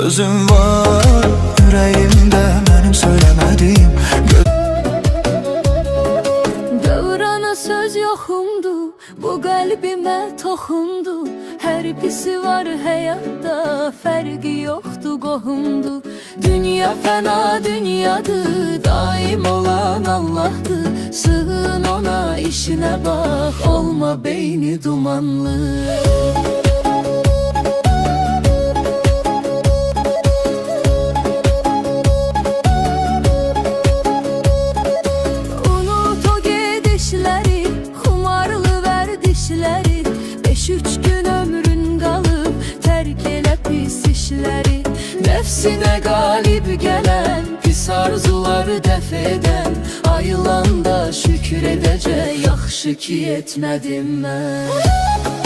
Sözüm var yüreğimde benim söylemediğim. Dövrana söz yoxumdu, bu qəlbimə toxundu. Hər pisi var həyatda, fərqi yoxdur, qohumdu. Dünya fəna dünyadır, daim olan Allahdır. Sığın ona, işinə bax, olma beyni dumanlı. Xumarlı vərdişləri, 5-3 gün ömrün qalıb, tərk elə pis işləri. Nəfsinə qalib gələn, pis arzuları dəf edən, ayılanda şükür edəcək, yaxşı ki etmədim mən.